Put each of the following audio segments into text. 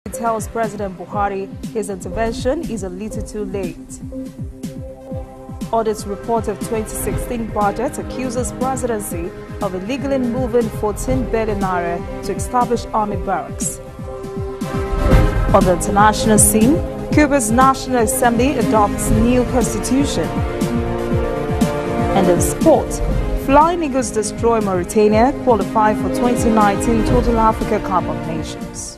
He tells President Buhari his intervention is a little too late. Audit report of 2016 budget accuses presidency of illegally moving 14 billion naira to establish army barracks. On the international scene, Cuba's National Assembly adopts new constitution. And in sport, Flying Eagles destroy Mauritania, qualify for 2019 Total Africa Cup of Nations.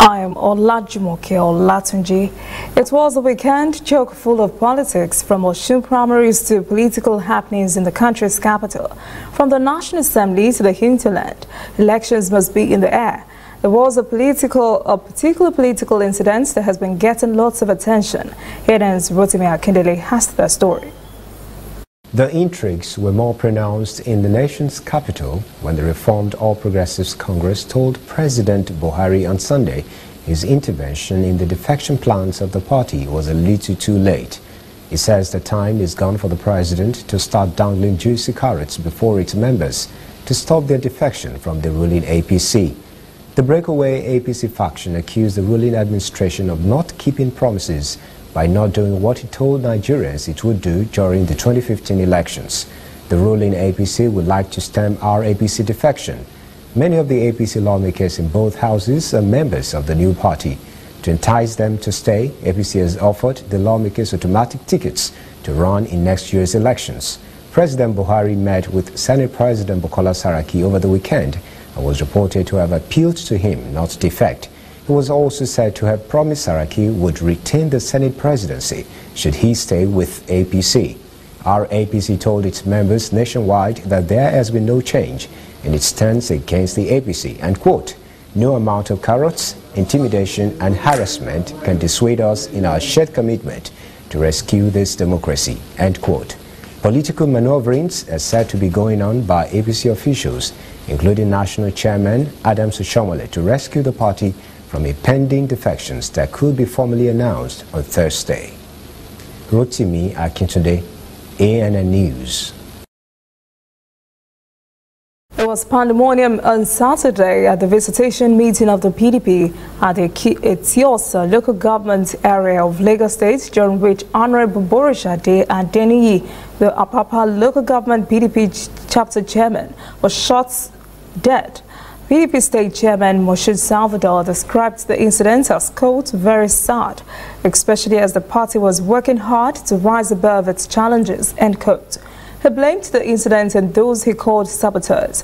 I am Olajumoke Olatunji. It was a weekend chock full of politics, from Osun primaries to political happenings in the country's capital. From the National Assembly to the hinterland, elections must be in the air. There was a particular political incident that has been getting lots of attention. Heden's Rotimi Akindele has the story. The intrigues were more pronounced in the nation's capital when the Reformed All Progressives Congress told President Buhari on Sunday his intervention in the defection plans of the party was a little too late. He says the time is gone for the president to start dangling juicy carrots before its members to stop their defection from the ruling APC. The breakaway APC faction accused the ruling administration of not keeping promises by not doing what it told Nigerians it would do during the 2015 elections. The ruling APC would like to stem our APC defection. Many of the APC lawmakers in both houses are members of the new party. To entice them to stay, APC has offered the lawmakers automatic tickets to run in next year's elections. President Buhari met with Senate President Bukola Saraki over the weekend and was reported to have appealed to him not to defect. He was also said to have promised Saraki would retain the Senate presidency should he stay with APC. Our APC told its members nationwide that there has been no change in its stance against the APC and, quote, "No amount of carrots, intimidation and harassment can dissuade us in our shared commitment to rescue this democracy," end quote. Political maneuverings are said to be going on by APC officials, including National Chairman Adams Oshomole, to rescue the party from a pending defections that could be formally announced on Thursday. Rotimi Akintunde, ANN News. There was pandemonium on Saturday at the visitation meeting of the PDP at the Etiosa local government area of Lagos State, during which Honorable Borishade Adeniyi, the Apapa local government PDP chapter chairman, was shot dead. PDP State Chairman Moshood Salvador described the incident as, quote, "very sad, especially as the party was working hard to rise above its challenges," end quote. He blamed the incident on those he called saboteurs.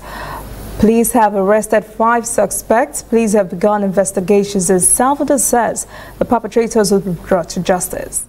Police have arrested 5 suspects. Police have begun investigations, as Salvador says the perpetrators will be brought to justice.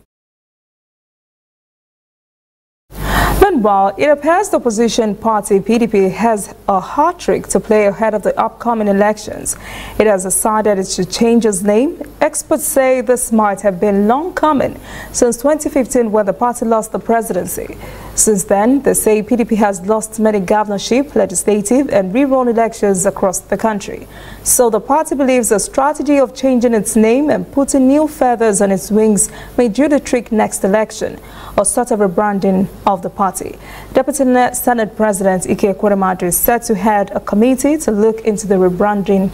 Meanwhile, it appears the opposition party PDP has a hard trick to play ahead of the upcoming elections. It has decided it should change its name. Experts say this might have been long coming since 2015, when the party lost the presidency. Since then, they say PDP has lost many governorship, legislative and rerun elections across the country. So the party believes a strategy of changing its name and putting new feathers on its wings may do the trick next election, or sort of rebranding of the party. Deputy Senate President Ike Ekweremadu is set to head a committee to look into the rebranding.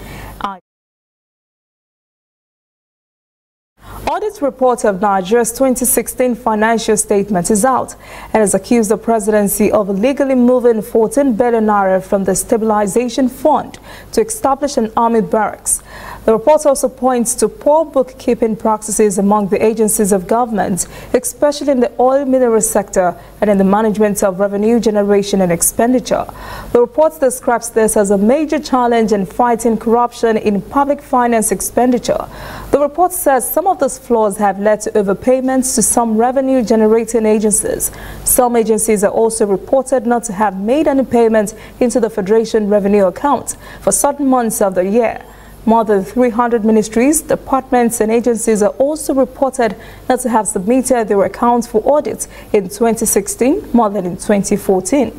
Audit report of Nigeria's 2016 financial statement is out and has accused the presidency of illegally moving 14 billion naira from the stabilization fund to establish an army barracks. The report also points to poor bookkeeping practices among the agencies of government, especially in the oil mineral sector and in the management of revenue generation and expenditure. The report describes this as a major challenge in fighting corruption in public finance expenditure. The report says some of these flaws have led to overpayments to some revenue-generating agencies. Some agencies are also reported not to have made any payments into the Federation revenue account for certain months of the year. More than 300 ministries, departments and agencies are also reported not to have submitted their accounts for audit in 2016 more than in 2014.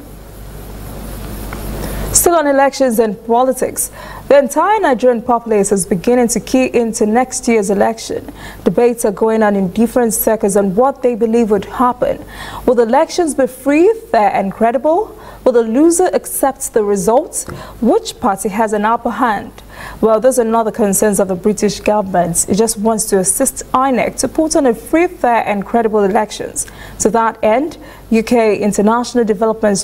Still Still on elections and politics, the entire Nigerian populace is beginning to key into next year's election. Debates are going on in different circles on what they believe would happen. Will the elections be free, fair and credible? Will the loser accept the results? Which party has an upper hand? Well, there's another concern of the British government. It just wants to assist INEC to put on a free, fair and credible elections. To that end, UK International Development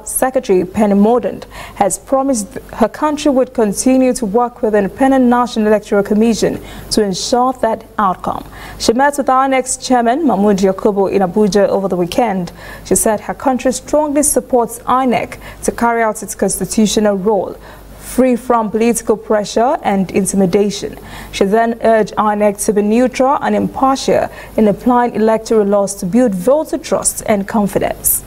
Secretary Penny Mordaunt has promised her country would continue to work with the Independent National Electoral Commission to ensure that outcome. She met with INEC's chairman, Mahmood Yakubu, in Abuja over the weekend. She said her country strongly supports INEC to carry out its constitutional role, free from political pressure and intimidation. She then urged INEC to be neutral and impartial in applying electoral laws to build voter trust and confidence.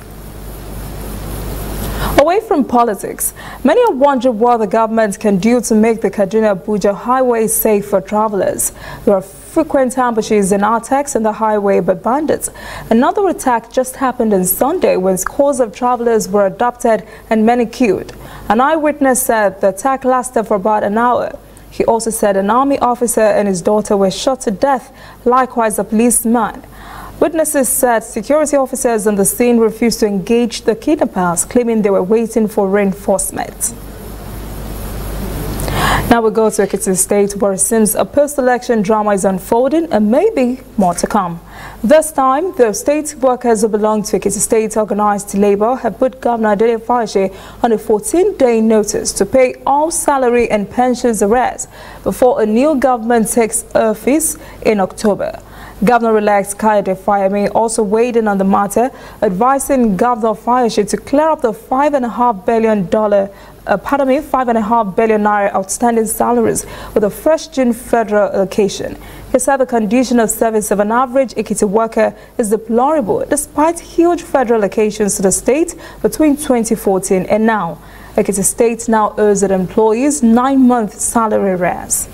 Away from politics, many are wondering what the government can do to make the Kaduna-Abuja highway safe for travelers. There are frequent ambushes and attacks on the highway by bandits. Another attack just happened on Sunday when scores of travelers were abducted and many killed. An eyewitness said the attack lasted for about an hour. He also said an army officer and his daughter were shot to death, likewise a policeman. Witnesses said security officers on the scene refused to engage the kidnappers, claiming they were waiting for reinforcements. Now we go to Ekiti State, where it seems a post-election drama is unfolding and maybe more to come. This time, the state workers who belong to Ekiti State Organized Labour have put Governor Adele Fayose on a 14-day notice to pay all salary and pensions arrears before a new government takes office in October. Governor-elect Kayode Fayemi also weighed in on the matter, advising Governor Fayose to clear up the $5.5 billion outstanding salaries with a fresh June federal allocation. He said the condition of service of an average Ekiti worker is deplorable despite huge federal allocations to the state between 2014 and now. Ekiti State now owes its employees 9-month salary arrears.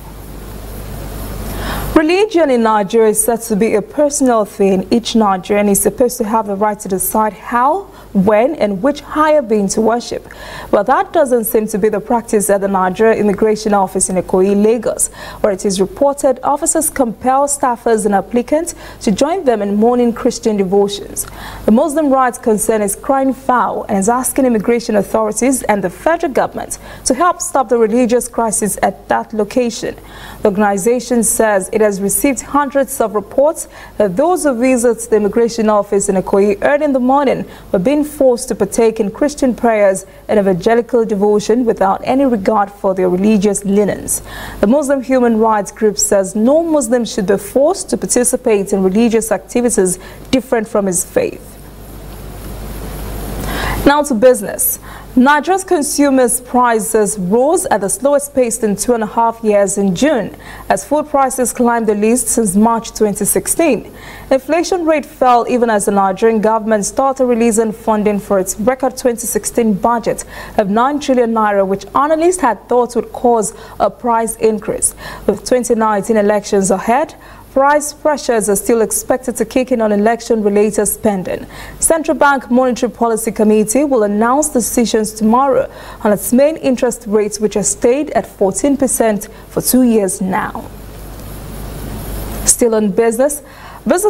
Religion in Nigeria is said to be a personal thing. Each Nigerian is supposed to have the right to decide how, when and which higher being to worship. But that doesn't seem to be the practice at the Nigeria Immigration Office in Ikoyi, Lagos, where it is reported officers compel staffers and applicants to join them in morning Christian devotions. The Muslim rights concern is crying foul and is asking immigration authorities and the federal government to help stop the religious crisis at that location. The organization says it has received hundreds of reports that those who visit the immigration office in Ikoyi early in the morning were being forced to partake in Christian prayers and evangelical devotion without any regard for their religious leanings. The Muslim human rights group says no Muslim should be forced to participate in religious activities different from his faith. Now to business. Nigeria's consumers' prices rose at the slowest pace in 2.5 years in June, as food prices climbed the least since March 2016. Inflation rate fell even as the Nigerian government started releasing funding for its record 2016 budget of 9 trillion naira, which analysts had thought would cause a price increase. With 2019 elections ahead, price pressures are still expected to kick in on election-related spending. Central Bank Monetary Policy Committee will announce decisions tomorrow on its main interest rates, which have stayed at 14% for 2 years now. Still on business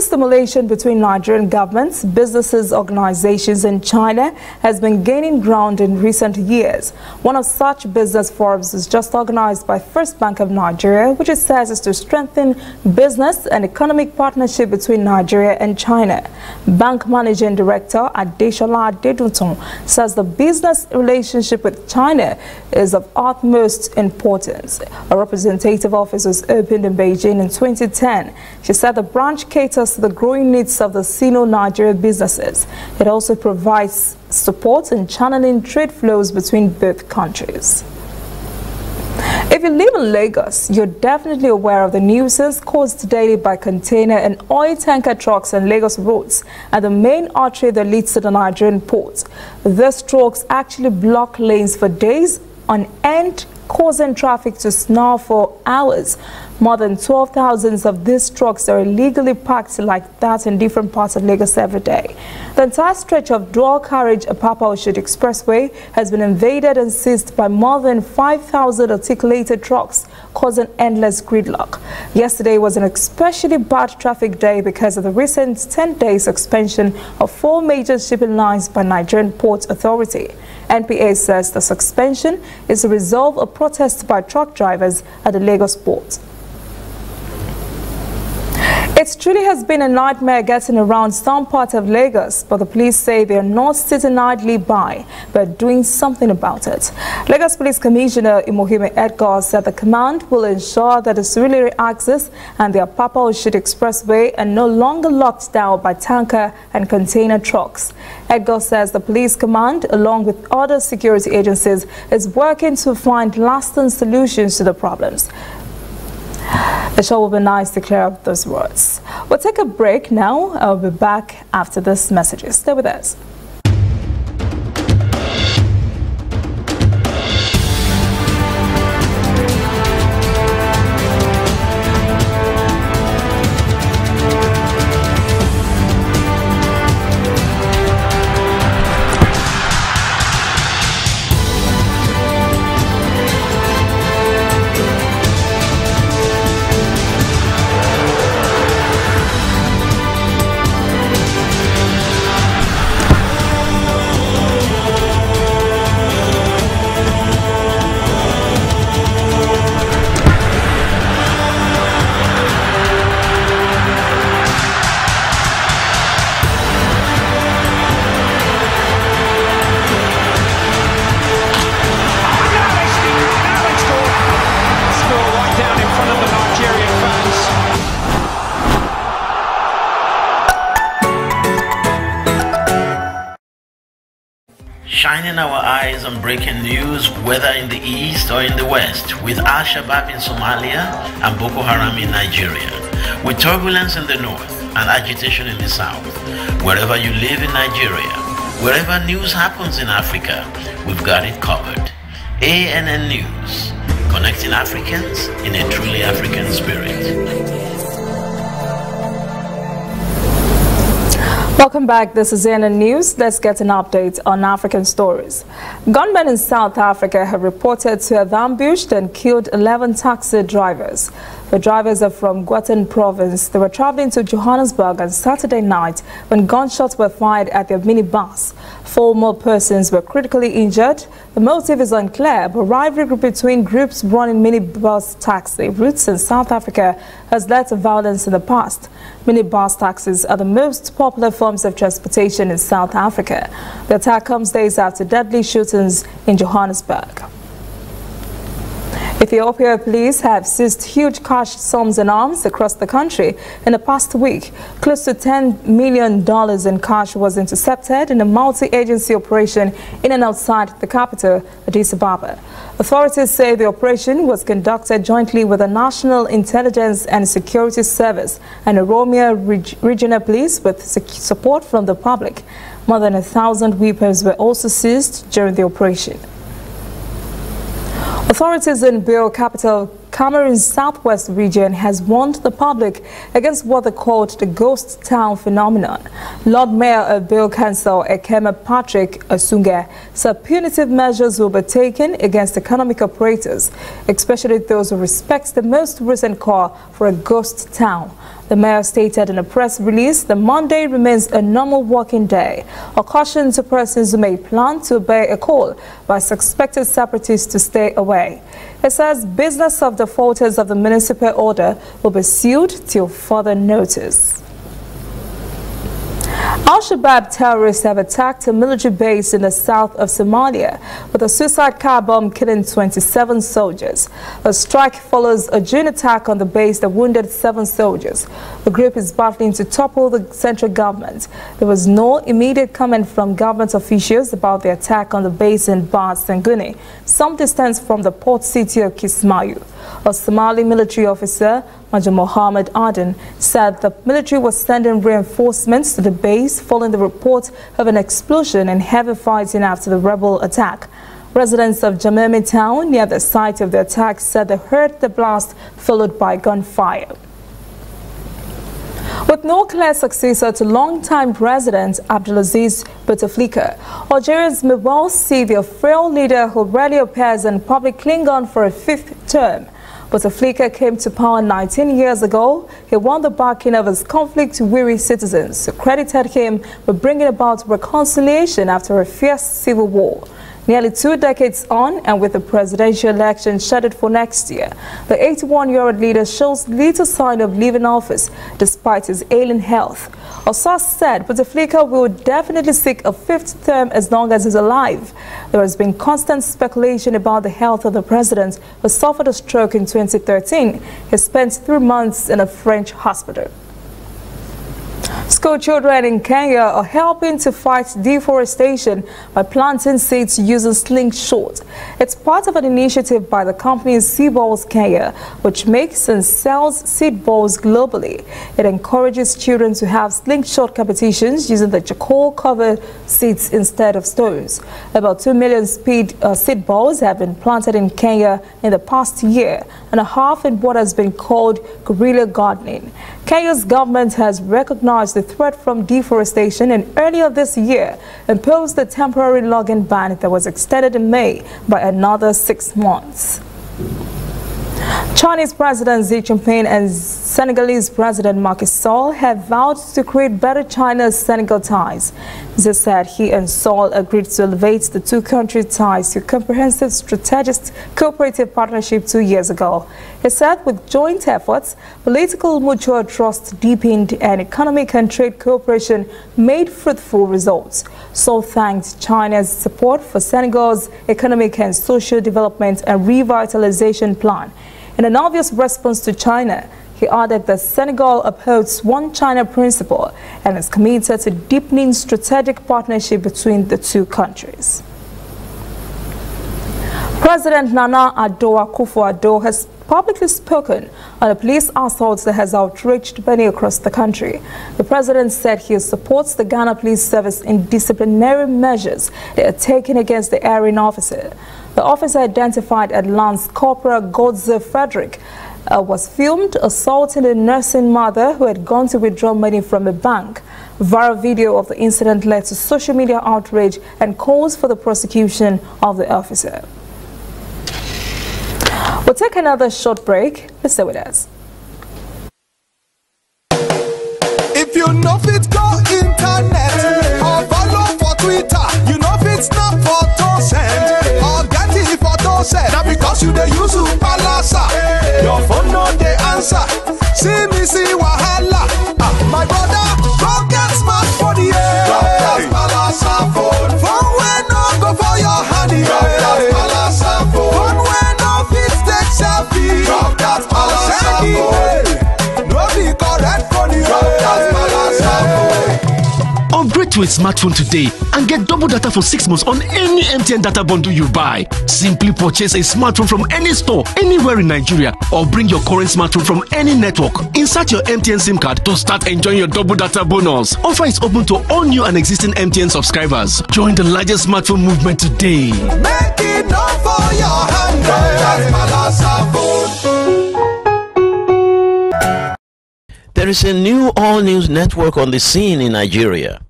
stimulation between Nigerian governments, businesses, organizations and China has been gaining ground in recent years. One of such business forums is just organized by First Bank of Nigeria, which it says is to strengthen business and economic partnership between Nigeria and China. Bank Managing Director Adeshola Adeduntun says the business relationship with China is of utmost importance. A representative office was opened in Beijing in 2010. She said the branch caters to the growing needs of the Sino-Nigeria businesses. It also provides support in channeling trade flows between both countries. If you live in Lagos, you're definitely aware of the nuisance caused daily by container and oil tanker trucks on Lagos roads and the main artery that leads to the Nigerian ports. These trucks actually block lanes for days on end, causing traffic to snarl for hours. More than 12,000 of these trucks are illegally parked like that in different parts of Lagos every day. The entire stretch of dual carriage Apapa-Oshodi Expressway has been invaded and seized by more than 5,000 articulated trucks, causing endless gridlock. Yesterday was an especially bad traffic day because of the recent 10-day suspension of 4 major shipping lines by Nigerian Port Authority. NPA says the suspension is a result of protests by truck drivers at the Lagos port. It truly has been a nightmare getting around some parts of Lagos, but the police say they are not sitting idly by, but doing something about it. Lagos Police Commissioner Imohime Edgar said the command will ensure that the Surulere axis and the Apapa-Oshodi Expressway are no longer locked down by tanker and container trucks. Edgar says the police command, along with other security agencies, is working to find lasting solutions to the problems. It sure will be nice to clear up those words. We'll take a break now. I'll be back after this message. Stay with us. Shining our eyes on breaking news, whether in the east or in the west, with Al-Shabaab in Somalia and Boko Haram in Nigeria, with turbulence in the north and agitation in the south. Wherever you live in Nigeria, wherever news happens in Africa, we've got it covered. ANN News, connecting Africans in a truly African spirit. Welcome back. This is ANN News. Let's get an update on African stories. Gunmen in South Africa have reported to have ambushed and killed 11 taxi drivers. The drivers are from Gauteng province. They were traveling to Johannesburg on Saturday night when gunshots were fired at their minibus. 4 more persons were critically injured. The motive is unclear, but rivalry between groups running minibus taxi routes in South Africa has led to violence in the past. Minibus taxis are the most popular forms of transportation in South Africa. The attack comes days after deadly shootings in Johannesburg. Ethiopia police have seized huge cash sums in arms across the country in the past week. Close to $10 million in cash was intercepted in a multi-agency operation in and outside the capital, Addis Ababa. Authorities say the operation was conducted jointly with the National Intelligence and Security Service and Oromia Regional Police with support from the public. More than 1,000 weapons were also seized during the operation. Authorities in Bill capital Cameroon's southwest region has warned the public against what they called the ghost town phenomenon. Lord Mayor of Bill Council Ekema Patrick Asunga said punitive measures will be taken against economic operators, especially those who respect the most recent call for a ghost town. The mayor stated in a press release that Monday remains a normal working day. A caution to persons who may plan to obey a call by suspected separatists to stay away. It says business of defaulters of the municipal order will be sealed till further notice. Al-Shabaab terrorists have attacked a military base in the south of Somalia with a suicide car bomb killing 27 soldiers. A strike follows a June attack on the base that wounded 7 soldiers. The group is battling to topple the central government. There was no immediate comment from government officials about the attack on the base in Bar Sanguni, some distance from the port city of Kismayu. A Somali military officer, Major Mohammed Aden, said the military was sending reinforcements to the base following the report of an explosion and heavy fighting after the rebel attack. Residents of Jamemi town near the site of the attack said they heard the blast followed by gunfire. With no clear successor to longtime President Abdulaziz Bouteflika, Algerians may well see their frail leader who rarely appears in public cling on for a fifth term. Bouteflika came to power 19 years ago. He won the backing of his conflict-weary citizens, who credited him with bringing about reconciliation after a fierce civil war. Nearly 2 decades on, and with the presidential election scheduled for next year, the 81-year-old leader shows little sign of leaving office despite his ailing health. A source said Bouteflika will definitely seek a fifth term as long as he's alive. There has been constant speculation about the health of the president, who suffered a stroke in 2013. He spent 3 months in a French hospital. School children in Kenya are helping to fight deforestation by planting seeds using slingshot. It's part of an initiative by the company Seedballs Kenya, which makes and sells seed balls globally. It encourages children to have slingshot competitions using the charcoal-covered seeds instead of stones. About 2 million seed balls have been planted in Kenya in the past year and a half in what has been called guerrilla gardening. Kenya's government has recognized the threat from deforestation and earlier this year imposed a temporary logging ban that was extended in May by another 6 months. Chinese President Xi Jinping and Senegalese President Macky Sall have vowed to create better China-Senegal ties. Xi said he and Sall agreed to elevate the two countries' ties to comprehensive strategic cooperative partnership 2 years ago. He said with joint efforts, political mutual trust deepened and economic and trade cooperation made fruitful results. Sall thanked China's support for Senegal's economic and social development and revitalization plan. In an obvious response to China, he added that Senegal upholds one China principle and is committed to deepening strategic partnership between the two countries. President Nana Addo Akufo-Addo has publicly spoken on a police assault that has outraged many across the country. The president said he supports the Ghana Police Service in disciplinary measures they are taking against the erring officer. The officer, identified as Lance Corporal Godze Frederick, was filmed assaulting a nursing mother who had gone to withdraw money from a bank. Viral video of the incident led to social media outrage and calls for the prosecution of the officer. We'll take another short break. Please stay with us. If you know fit go internet or follow for Twitter, you know fit snap photo send or get it photo send. Now because you dey use Palasa, your phone no dey answer. See me see wahala. My brother, go get smartphone, yeah. Drop that Palasa phone. Phone wey no go for your hand, yeah. Drop that Palasa phone. Phone wey no fit take selfie. Drop that Palasa phone. No be correct phone, yeah. Drop that Palasa phone. Upgrade to a smartphone today and get double data for 6 months on any MTN data bundle you buy. Simply purchase a smartphone from any store, anywhere in Nigeria, or bring your current smartphone from any network. Insert your MTN SIM card to start enjoying your double data bonus. Offer is open to all new and existing MTN subscribers. Join the largest smartphone movement today. Make it up for your hand, There is a new all-news network on the scene in Nigeria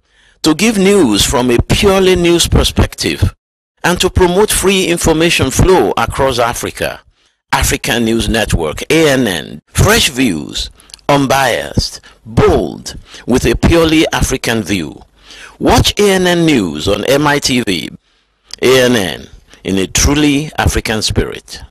to give news from a purely news perspective and to promote free information flow across Africa. African News Network, ANN, fresh views, unbiased, bold, with a purely African view. Watch ANN News on MITV. ANN, in a truly African spirit.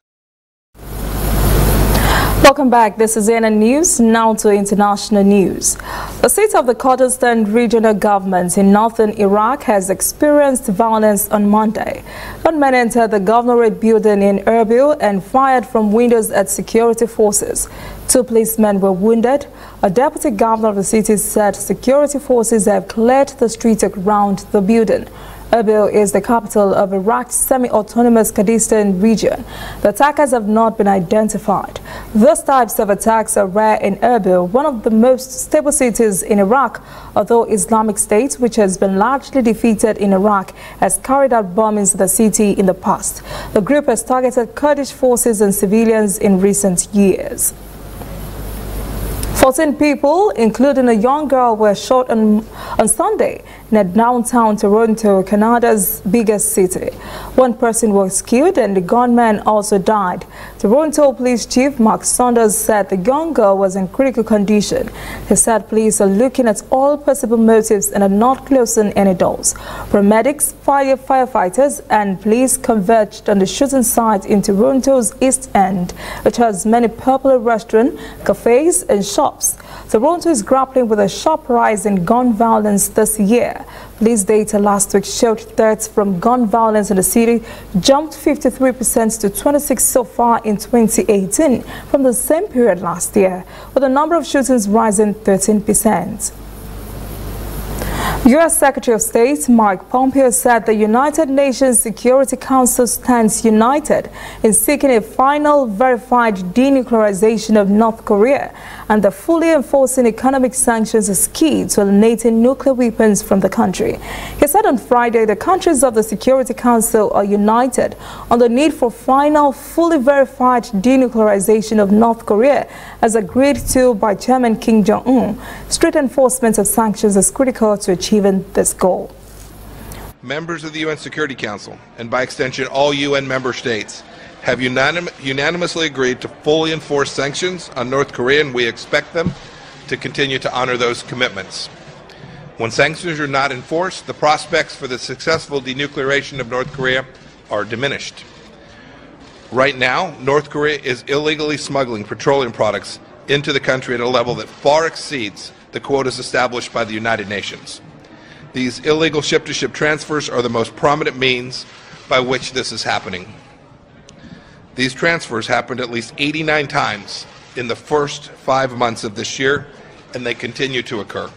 Welcome back. This is ANN News. Now to international news. The seat of the Kurdistan regional government in northern Iraq has experienced violence on Monday. Gunmen entered the governorate building in Erbil and fired from windows at security forces. 2 policemen were wounded. A deputy governor of the city said security forces have cleared the streets around the building. Erbil is the capital of Iraq's semi-autonomous Kurdistan region. The attackers have not been identified. Those types of attacks are rare in Erbil, one of the most stable cities in Iraq, although Islamic State, which has been largely defeated in Iraq, has carried out bombings in the city in the past. The group has targeted Kurdish forces and civilians in recent years. 14 people, including a young girl, were shot on Sunday in downtown Toronto, Canada's biggest city. One person was killed and the gunman also died. Toronto Police Chief Mark Saunders said the young girl was in critical condition. He said police are looking at all possible motives and are not closing any doors. Paramedics, firefighters and police converged on the shooting site in Toronto's East End, which has many popular restaurants, cafes and shops. Toronto is grappling with a sharp rise in gun violence this year. Police data last week showed threats from gun violence in the city jumped 53% to 26 so far in 2018 from the same period last year, with the number of shootings rising 13%. U.S. Secretary of State Mike Pompeo said the United Nations Security Council stands united in seeking a final verified denuclearization of North Korea, and that fully enforcing economic sanctions is key to eliminating nuclear weapons from the country. He said on Friday the countries of the Security Council are united on the need for final, fully verified denuclearization of North Korea, as agreed to by Chairman Kim Jong-un. Strict enforcement of sanctions is critical to achieving this goal. Members of the UN Security Council, and by extension all UN member states, have unanimously agreed to fully enforce sanctions on North Korea, and we expect them to continue to honor those commitments. When sanctions are not enforced, the prospects for the successful denuclearization of North Korea are diminished. Right now, North Korea is illegally smuggling petroleum products into the country at a level that far exceeds the quotas established by the United Nations. These illegal ship-to-ship transfers are the most prominent means by which this is happening. These transfers happened at least 89 times in the first 5 months of this year, and they continue to occur.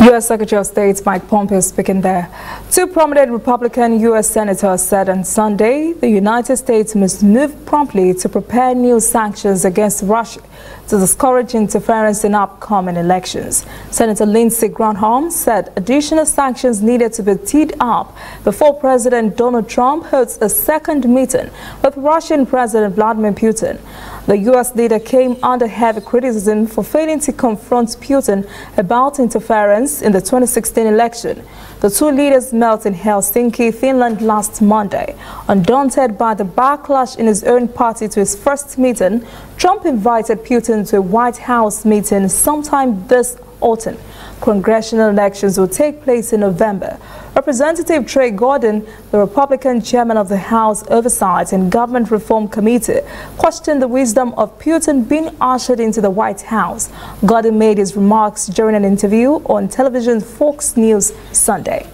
U.S. Secretary of State Mike Pompeo speaking there. Two prominent Republican U.S. senators said on Sunday the United States must move promptly to prepare new sanctions against Russia to discourage interference in upcoming elections. Senator Lindsey Graham said additional sanctions needed to be teed up before President Donald Trump holds a second meeting with Russian President Vladimir Putin. The U.S. leader came under heavy criticism for failing to confront Putin about interference in the 2016 election. The two leaders met in Helsinki, Finland last Monday. Undaunted by the backlash in his own party to his first meeting, Trump invited Putin to a White House meeting sometime this autumn. Congressional elections will take place in November. Representative Trey Gordon, the Republican chairman of the House Oversight and Government Reform Committee, questioned the wisdom of Putin being ushered into the White House. Gordon made his remarks during an interview on television Fox News Sunday.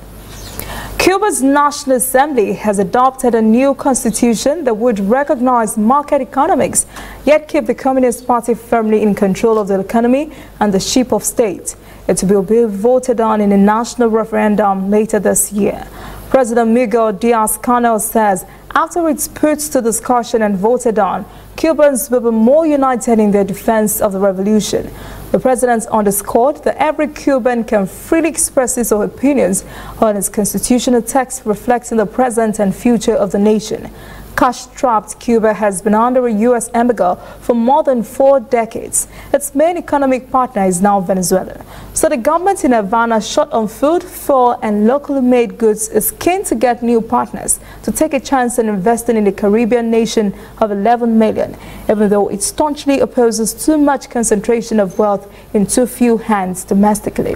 Cuba's National Assembly has adopted a new constitution that would recognize market economics, yet keep the Communist Party firmly in control of the economy and the ship of state. It will be voted on in a national referendum later this year. President Miguel Diaz-Canel says after it's put to discussion and voted on, Cubans will be more united in their defense of the revolution. The president underscored that every Cuban can freely express his own opinions on his constitutional text reflecting the present and future of the nation. Cash-strapped Cuba has been under a U.S. embargo for more than 4 decades. Its main economic partner is now Venezuela. So the government in Havana, short on food, fuel, and locally made goods, is keen to get new partners to take a chance in investing in the Caribbean nation of 11 million, even though it staunchly opposes too much concentration of wealth in too few hands domestically.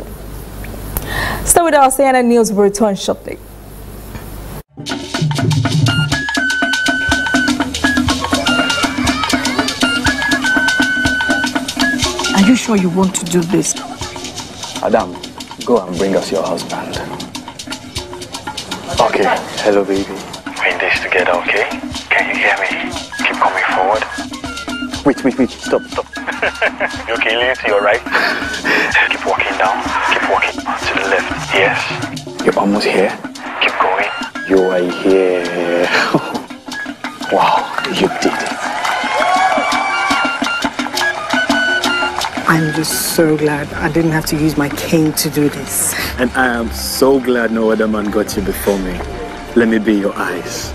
Stay with us, CNN News will return shortly. Are you sure you want to do this? Adam, go and bring us your husband. Okay, hello baby. We're in this together, okay? Can you hear me? Keep coming forward. Wait, stop. You okay, lean to your right. Keep walking down. Keep walking to the left. Yes. You're almost here. Keep going. You are here. Wow, you did it. I'm just so glad I didn't have to use my cane to do this. And I am so glad no other man got you before me. Let me be your eyes.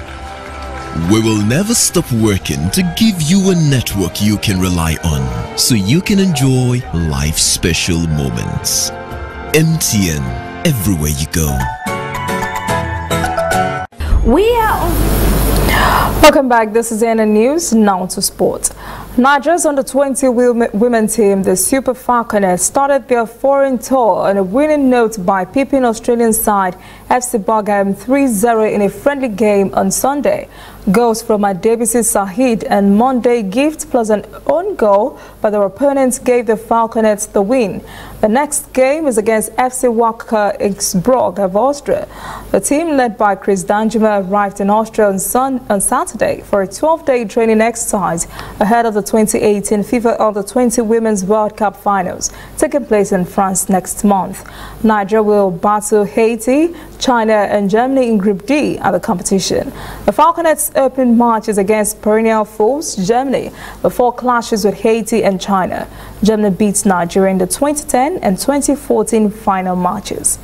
We will never stop working to give you a network you can rely on so you can enjoy life's special moments. MTN, everywhere you go. Welcome back. This is NN News. Now to sport. Nigeria's under-20 women team, the Super Falconets, started their foreign tour on a winning note by pipping Australian side FC Bargham 3-0 in a friendly game on Sunday. Goals from Adebisi Saheed and Monday Gift plus an own goal by their opponents gave the Falconets the win. The next game is against FC Wacker Innsbruck of Austria. The team led by Chris Danjuma arrived in Austria on Saturday for a 12-day training exercise ahead of the 2018 FIFA Under-20 Women's World Cup Finals taking place in France next month. Nigeria will battle Haiti, China and Germany in Group D at the competition. The Falconets' opening match is against perennial foes Germany before clashes with Haiti and China. Germany beats Nigeria in the 2010 and 2014 final matches.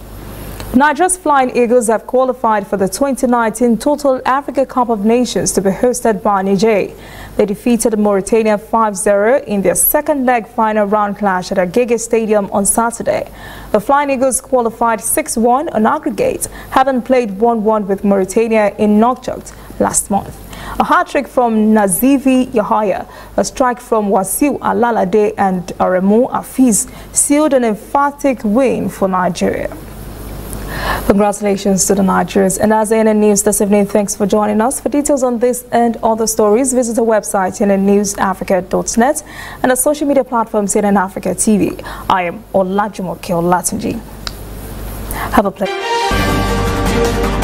Nigeria's Flying Eagles have qualified for the 2019 Total Africa Cup of Nations to be hosted by Niger. They defeated Mauritania 5-0 in their second leg final round clash at Agege Stadium on Saturday. The Flying Eagles qualified 6-1 on aggregate, having played 1-1 with Mauritania in Nouakchott last month. A hat-trick from Nazifi Yahaya, a strike from Wasiu Alalade and Aremu Afiz sealed an emphatic win for Nigeria. Congratulations to the Nigerians. And as NN News this evening, thanks for joining us. For details on this and other stories, visit our website nnnewsafrica.net and the social media platforms NN Africa TV. I am Olajumoke Olatunji. Have a pleasure.